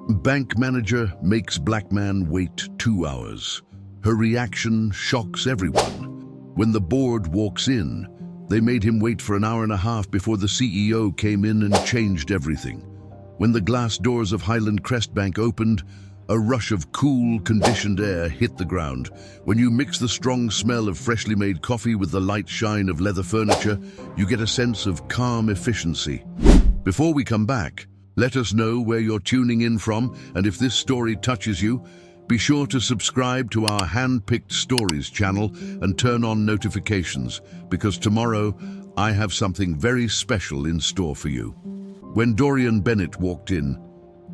Bank manager makes black man wait 2 hours. Her reaction shocks everyone. When the board walks in, they made him wait for an hour and a half before the CEO came in and changed everything. When the glass doors of Highland Crest Bank opened, a rush of cool, conditioned air hit the ground. When you mix the strong smell of freshly made coffee with the light shine of leather furniture, you get a sense of calm efficiency. Before we come back, let us know where you're tuning in from, and if this story touches you, be sure to subscribe to our Hand-Picked Stories channel and turn on notifications, because tomorrow I have something very special in store for you. When Dorian Bennett walked in,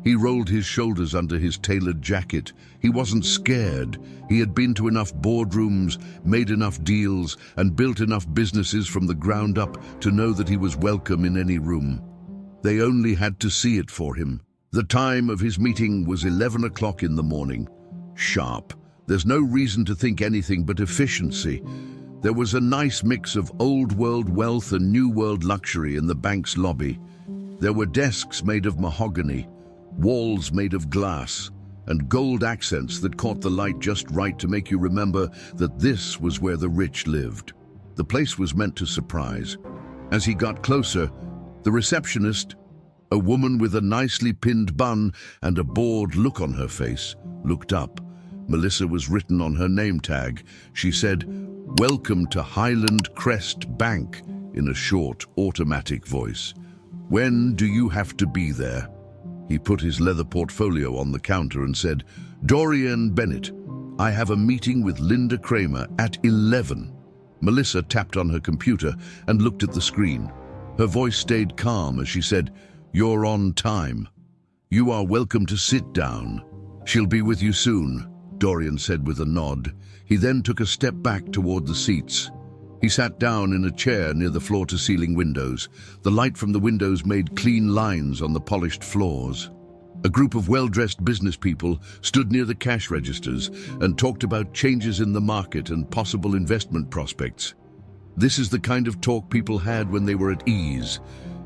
he rolled his shoulders under his tailored jacket. He wasn't scared. He had been to enough boardrooms, made enough deals, and built enough businesses from the ground up to know that he was welcome in any room. They only had to see it for him. The time of his meeting was 11 o'clock in the morning. Sharp. There's no reason to think anything but efficiency. There was a nice mix of old-world wealth and new-world luxury in the bank's lobby. There were desks made of mahogany, walls made of glass, and gold accents that caught the light just right to make you remember that this was where the rich lived. The place was meant to surprise. As he got closer, the receptionist, a woman with a nicely pinned bun and a bored look on her face, looked up. Melissa was written on her name tag. She said, "Welcome to Highland Crest Bank," in a short, automatic voice. "When do you have to be there?" He put his leather portfolio on the counter and said, "Dorian Bennett, I have a meeting with Linda Kramer at 11. Melissa tapped on her computer and looked at the screen. Her voice stayed calm as she said, "You're on time. You are welcome to sit down. She'll be with you soon," Dorian said with a nod. He then took a step back toward the seats. He sat down in a chair near the floor-to-ceiling windows. The light from the windows made clean lines on the polished floors. A group of well-dressed business people stood near the cash registers and talked about changes in the market and possible investment prospects. This is the kind of talk people had when they were at ease,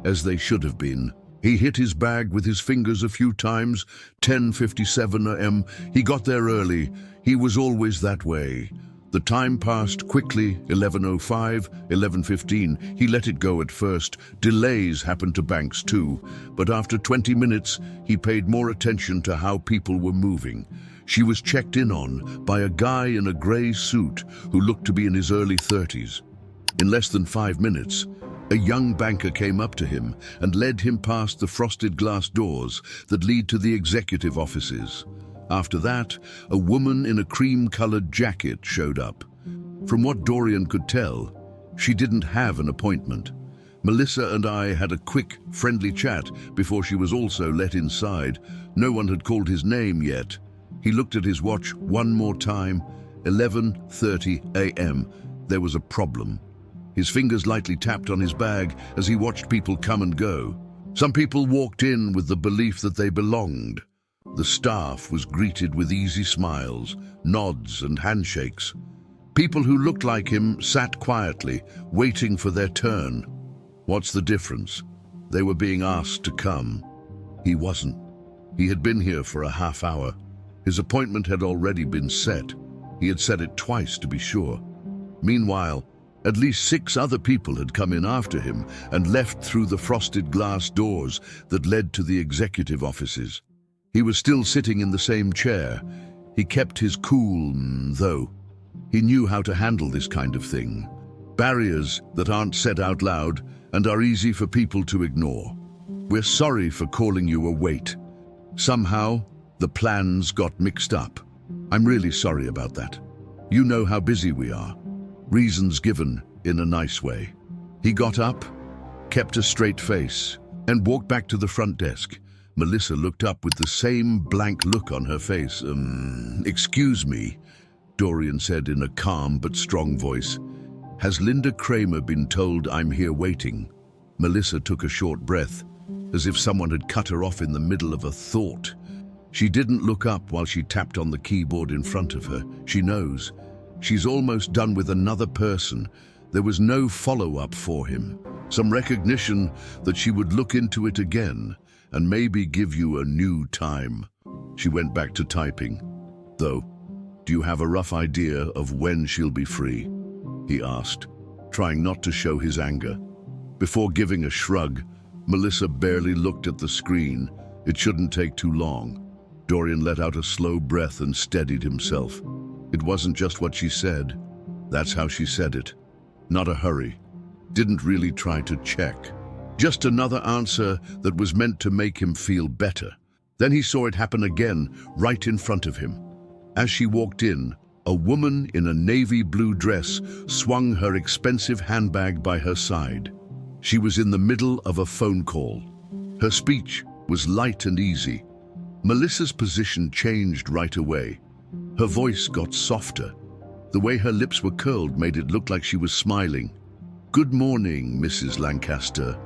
as they should have been. He hit his bag with his fingers a few times. 10:57 a.m. He got there early. He was always that way. The time passed quickly. 11:05, 11:15. He let it go at first. Delays happened to banks too. But after 20 minutes, he paid more attention to how people were moving. She was checked in on by a guy in a gray suit who looked to be in his early 30s. In less than 5 minutes, a young banker came up to him and led him past the frosted glass doors that lead to the executive offices. After that, a woman in a cream-colored jacket showed up. From what Dorian could tell, she didn't have an appointment. Melissa and I had a quick, friendly chat before she was also let inside. No one had called his name yet. He looked at his watch one more time. 11:30 a.m. There was a problem. His fingers lightly tapped on his bag as he watched people come and go. Some people walked in with the belief that they belonged. The staff was greeted with easy smiles, nods and handshakes. People who looked like him sat quietly, waiting for their turn. What's the difference? They were being asked to come. He wasn't. He had been here for a half hour. His appointment had already been set. He had said it twice to be sure. Meanwhile, at least 6 other people had come in after him and left through the frosted glass doors that led to the executive offices. He was still sitting in the same chair. He kept his cool, though. He knew how to handle this kind of thing. Barriers that aren't said out loud and are easy for people to ignore. "We're sorry for calling you a wait. Somehow, the plans got mixed up. I'm really sorry about that. You know how busy we are." Reasons given in a nice way. He got up, kept a straight face, and walked back to the front desk. Melissa looked up with the same blank look on her face. "Excuse me," Dorian said in a calm but strong voice. "Has Linda Kramer been told I'm here waiting?" Melissa took a short breath, as if someone had cut her off in the middle of a thought. She didn't look up while she tapped on the keyboard in front of her. She knows. She's almost done with another person. There was no follow-up for him. Some recognition that she would look into it again. and maybe give you a new time." She went back to typing. "Though, do you have a rough idea of when she'll be free?" he asked, trying not to show his anger. Before giving a shrug, Melissa barely looked at the screen. It shouldn't take too long. Dorian let out a slow breath and steadied himself. It wasn't just what she said. That's how she said it. Not a hurry. Didn't really try to check. Just another answer that was meant to make him feel better. Then he saw it happen again, right in front of him. As she walked in, a woman in a navy blue dress swung her expensive handbag by her side. She was in the middle of a phone call. Her speech was light and easy. Melissa's position changed right away. Her voice got softer. The way her lips were curled made it look like she was smiling. "Good morning, Mrs. Lancaster,"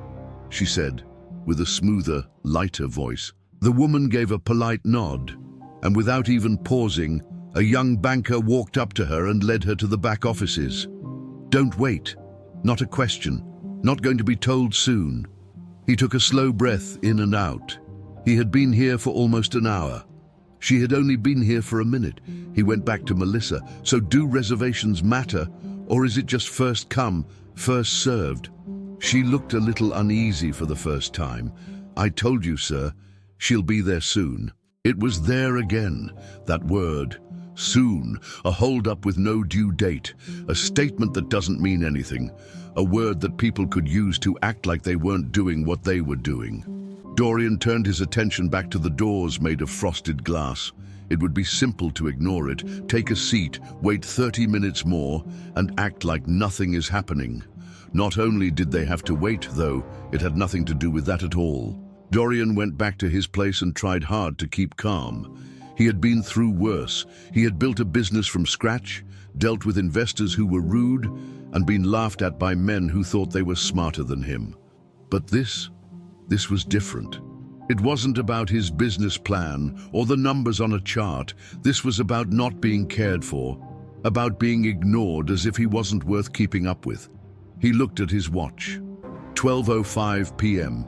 she said, with a smoother, lighter voice. The woman gave a polite nod, and without even pausing, a young banker walked up to her and led her to the back offices. "Don't wait. Not a question. Not going to be told soon." He took a slow breath in and out. He had been here for almost an hour. She had only been here for a minute. He went back to Melissa. "So do reservations matter, or is it just first come, first served?" She looked a little uneasy for the first time. "I told you, sir. She'll be there soon." It was there again, that word. Soon, a hold-up with no due date, a statement that doesn't mean anything, a word that people could use to act like they weren't doing what they were doing. Dorian turned his attention back to the doors made of frosted glass. It would be simple to ignore it, take a seat, wait 30 minutes more, and act like nothing is happening. Not only did they have to wait, though, it had nothing to do with that at all. Dorian went back to his place and tried hard to keep calm. He had been through worse. He had built a business from scratch, dealt with investors who were rude, and been laughed at by men who thought they were smarter than him. But this was different. It wasn't about his business plan or the numbers on a chart. This was about not being cared for, about being ignored as if he wasn't worth keeping up with. He looked at his watch. 12:05 p.m.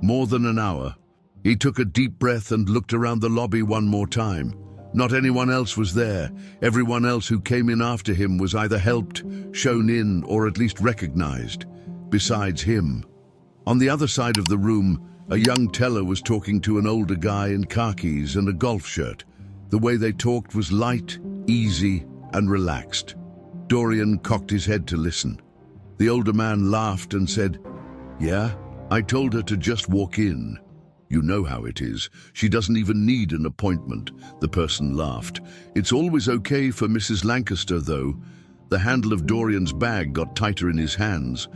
More than an hour. He took a deep breath and looked around the lobby one more time. Not anyone else was there. Everyone else who came in after him was either helped, shown in, or at least recognized. Besides him. On the other side of the room, a young teller was talking to an older guy in khakis and a golf shirt. The way they talked was light, easy, and relaxed. Dorian cocked his head to listen. The older man laughed and said, "Yeah, I told her to just walk in. You know how it is. She doesn't even need an appointment." The person laughed. "It's always okay for Mrs. Lancaster, though." The handle of Dorian's bag got tighter in his hands.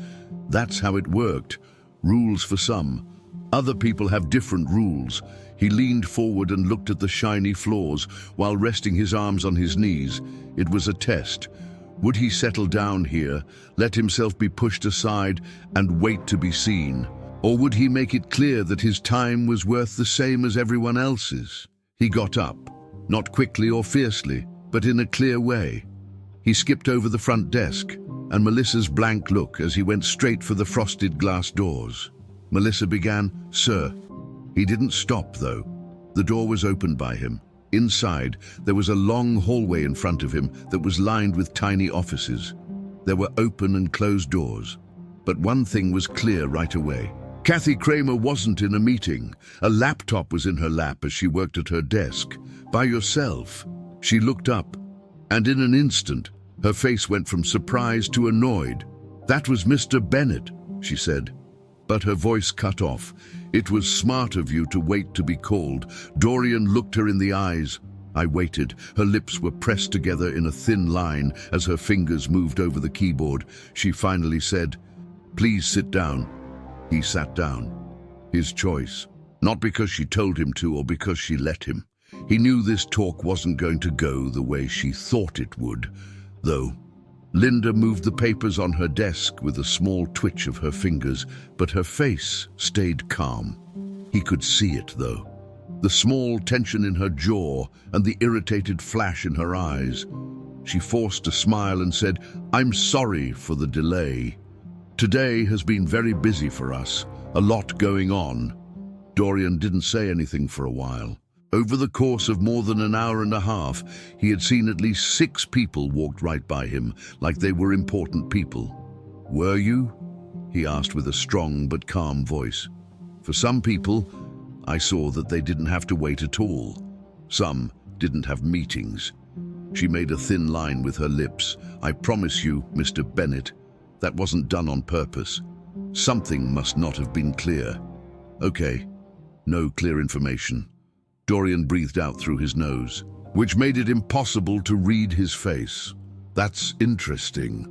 That's how it worked. Rules for some. Other people have different rules. He leaned forward and looked at the shiny floors while resting his arms on his knees. It was a test. Would he settle down here, let himself be pushed aside, and wait to be seen? Or would he make it clear that his time was worth the same as everyone else's? He got up, not quickly or fiercely, but in a clear way. He skipped over the front desk, and Melissa's blank look as he went straight for the frosted glass doors. Melissa began, "Sir." He didn't stop, though. The door was opened by him. Inside, there was a long hallway in front of him that was lined with tiny offices. There were open and closed doors. But one thing was clear right away. Kathy Kramer wasn't in a meeting. A laptop was in her lap as she worked at her desk. By herself. She looked up, and in an instant, her face went from surprise to annoyed. "That was Mr. Bennett," she said. But her voice cut off. "It was smart of you to wait to be called." Dorian looked her in the eyes. I waited. Her lips were pressed together in a thin line as her fingers moved over the keyboard. She finally said, "Please sit down." He sat down. His choice. Not because she told him to or because she let him. He knew this talk wasn't going to go the way she thought it would, though. Linda moved the papers on her desk with a small twitch of her fingers, but her face stayed calm. He could see it, though. The small tension in her jaw and the irritated flash in her eyes. She forced a smile and said, "I'm sorry for the delay. Today has been very busy for us, a lot going on." Dorian didn't say anything for a while. Over the course of more than an hour and a half, he had seen at least 6 people walked right by him, like they were important people. "Were you?" he asked with a strong but calm voice. "For some people, I saw that they didn't have to wait at all. Some didn't have meetings." She made a thin line with her lips. "I promise you, Mr. Bennett, that wasn't done on purpose. Something must not have been clear." "Okay, no clear information." Dorian breathed out through his nose, which made it impossible to read his face. "That's interesting."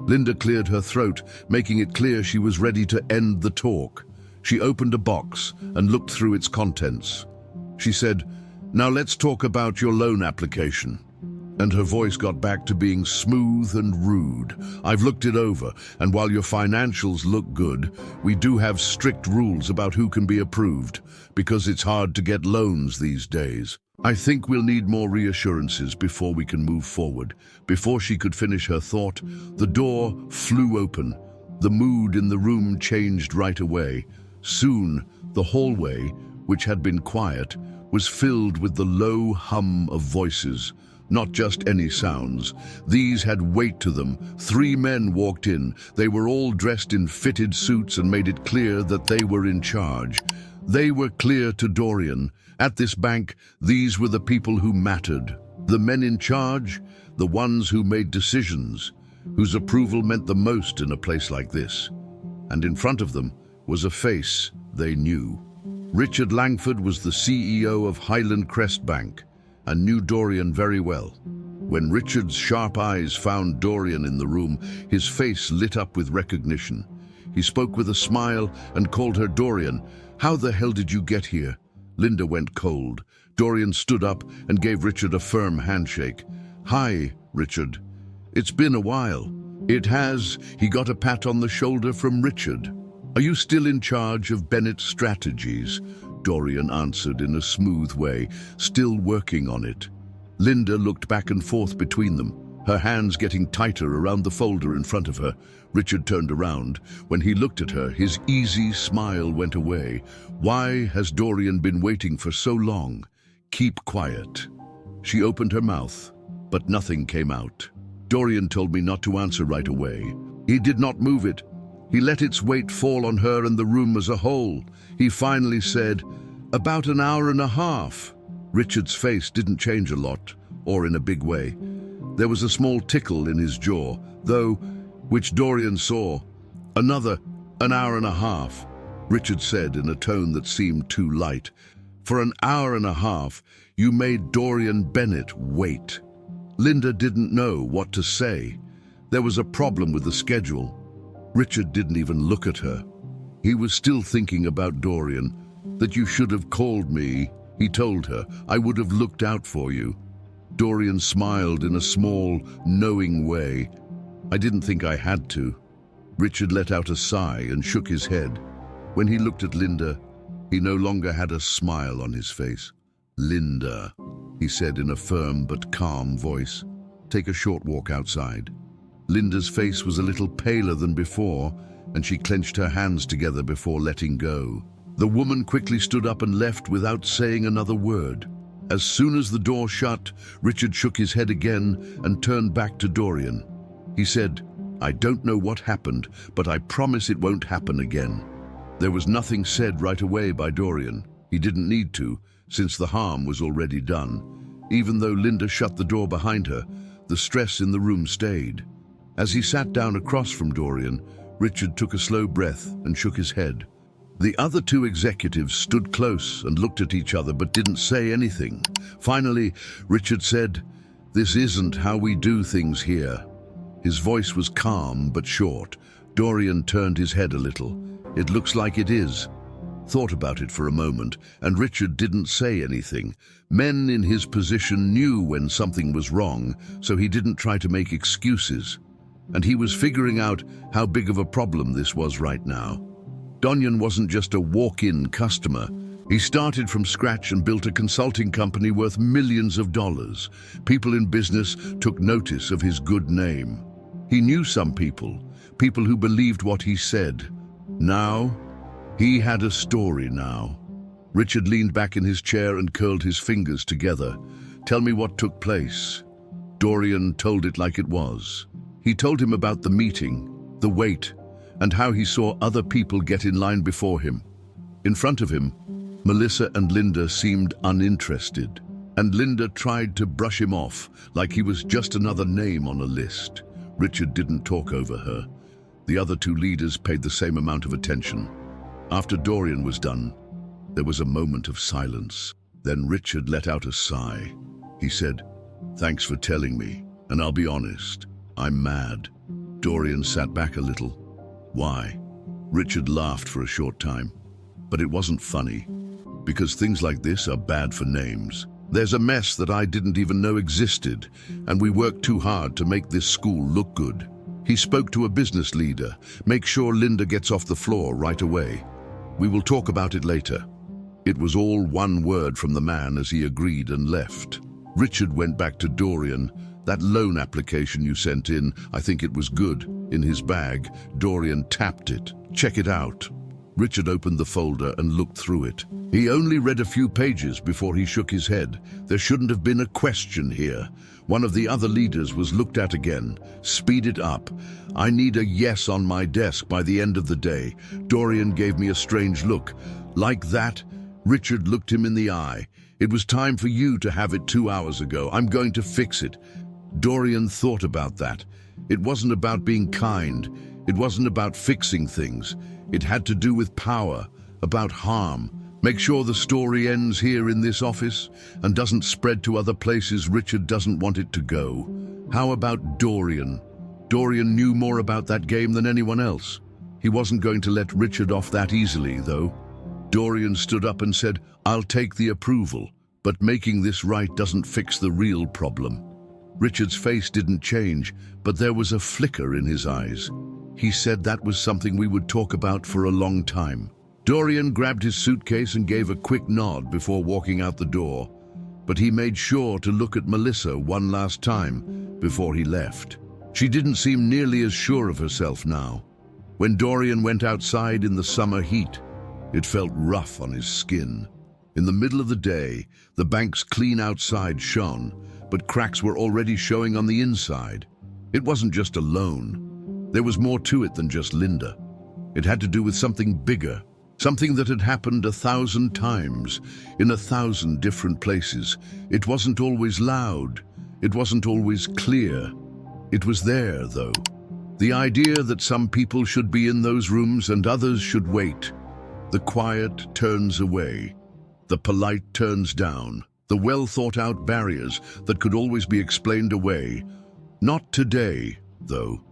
Linda cleared her throat, making it clear she was ready to end the talk. She opened a box and looked through its contents. She said, "Now let's talk about your loan application." And her voice got back to being smooth and rude. "I've looked it over, and while your financials look good, we do have strict rules about who can be approved, because it's hard to get loans these days. I think we'll need more reassurances before we can move forward." Before she could finish her thought, the door flew open. The mood in the room changed right away. Soon, the hallway, which had been quiet, was filled with the low hum of voices. Not just any sounds. These had weight to them. 3 men walked in. They were all dressed in fitted suits and made it clear that they were in charge. They were clear to Dorian. At this bank, these were the people who mattered. The men in charge, the ones who made decisions, whose approval meant the most in a place like this. And in front of them was a face they knew. Richard Langford was the CEO of Highland Crest Bank, and knew Dorian very well. When Richard's sharp eyes found Dorian in the room, his face lit up with recognition. He spoke with a smile and called her Dorian. "How the hell did you get here?" Linda went cold. Dorian stood up and gave Richard a firm handshake. "Hi, Richard. It's been a while." "It has." He got a pat on the shoulder from Richard. "Are you still in charge of Bennett's strategies?" Dorian answered in a smooth way, "Still working on it." Linda looked back and forth between them, her hands getting tighter around the folder in front of her. Richard turned around. When he looked at her, his easy smile went away. "Why has Dorian been waiting for so long? Keep quiet." She opened her mouth, but nothing came out. "Dorian told me not to answer right away. He did not move it. He let its weight fall on her and the room as a whole. He finally said, 'About an hour and a half.'" Richard's face didn't change a lot, or in a big way. There was a small tickle in his jaw, though, which Dorian saw. "An hour and a half," Richard said in a tone that seemed too light. "For an hour and a half, you made Dorian Bennett wait." Linda didn't know what to say. There was a problem with the schedule. Richard didn't even look at her. He was still thinking about Dorian. "That you should have called me," he told her. "I would have looked out for you." Dorian smiled in a small, knowing way. "I didn't think I had to." Richard let out a sigh and shook his head. When he looked at Linda, he no longer had a smile on his face. "Linda," he said in a firm but calm voice, "take a short walk outside." Linda's face was a little paler than before, and she clenched her hands together before letting go. The woman quickly stood up and left without saying another word. As soon as the door shut, Richard shook his head again and turned back to Dorian. He said, "I don't know what happened, but I promise it won't happen again." There was nothing said right away by Dorian. He didn't need to, since the harm was already done. Even though Linda shut the door behind her, the stress in the room stayed. As he sat down across from Dorian, Richard took a slow breath and shook his head. The other 2 executives stood close and looked at each other but didn't say anything. Finally, Richard said, "This isn't how we do things here." His voice was calm but short. Dorian turned his head a little. "It looks like it is." Thought about it for a moment, and Richard didn't say anything. Men in his position knew when something was wrong, so he didn't try to make excuses. And he was figuring out how big of a problem this was right now. Dorian wasn't just a walk-in customer. He started from scratch and built a consulting company worth millions of dollars. People in business took notice of his good name. He knew some people who believed what he said. Now, he had a story now. Richard leaned back in his chair and curled his fingers together. Tell me what took place. Dorian told it like it was. He told him about the meeting, the wait, and how he saw other people get in line before him. In front of him, Melissa and Linda seemed uninterested, and Linda tried to brush him off like he was just another name on a list. Richard didn't talk over her. The other two leaders paid the same amount of attention. After Dorian was done, there was a moment of silence. Then Richard let out a sigh. He said, "Thanks for telling me, and I'll be honest, I'm mad." Dorian sat back a little. Why? Richard laughed for a short time, but it wasn't funny, because things like this are bad for names. There's a mess that I didn't even know existed, and we worked too hard to make this school look good. He spoke to a business leader. Make sure Linda gets off the floor right away. We will talk about it later. It was all one word from the man as he agreed and left. Richard went back to Dorian. That loan application you sent in, I think it was good. In his bag, Dorian tapped it. Check it out. Richard opened the folder and looked through it. He only read a few pages before he shook his head. There shouldn't have been a question here. One of the other leaders was looked at again. Speed it up. I need a yes on my desk by the end of the day. Dorian gave me a strange look. Like that? Richard looked him in the eye. It was time for you to have it 2 hours ago. I'm going to fix it. Dorian thought about that. It wasn't about being kind. It wasn't about fixing things. It had to do with power, about harm. Make sure the story ends here in this office and doesn't spread to other places Richard doesn't want it to go. How about Dorian? Dorian knew more about that game than anyone else. He wasn't going to let Richard off that easily, though. Dorian stood up and said, "I'll take the approval, but making this right doesn't fix the real problem." Richard's face didn't change, but there was a flicker in his eyes. He said that was something we would talk about for a long time. Dorian grabbed his suitcase and gave a quick nod before walking out the door, but he made sure to look at Melissa one last time before he left. She didn't seem nearly as sure of herself now. When Dorian went outside in the summer heat, it felt rough on his skin. In the middle of the day, the bank's clean outside shone, but cracks were already showing on the inside. It wasn't just a loan. There was more to it than just Linda. It had to do with something bigger, something that had happened 1,000 times, in 1,000 different places. It wasn't always loud. It wasn't always clear. It was there, though. The idea that some people should be in those rooms and others should wait. The quiet turns away. The polite turns down. The well-thought-out barriers that could always be explained away. Not today, though.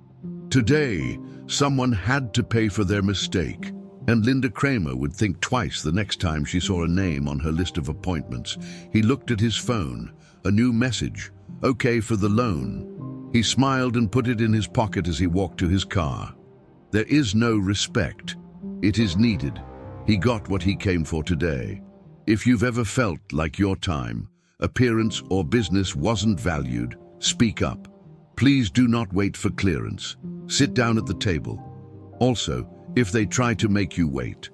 Today, someone had to pay for their mistake, and Linda Kramer would think twice the next time she saw a name on her list of appointments. He looked at his phone. A new message. Okay for the loan. He smiled and put it in his pocket as he walked to his car. There is no respect. It is needed. He got what he came for today. If you've ever felt like your time, appearance, or business wasn't valued, speak up. Please do not wait for clearance. Sit down at the table. Also, if they try to make you wait,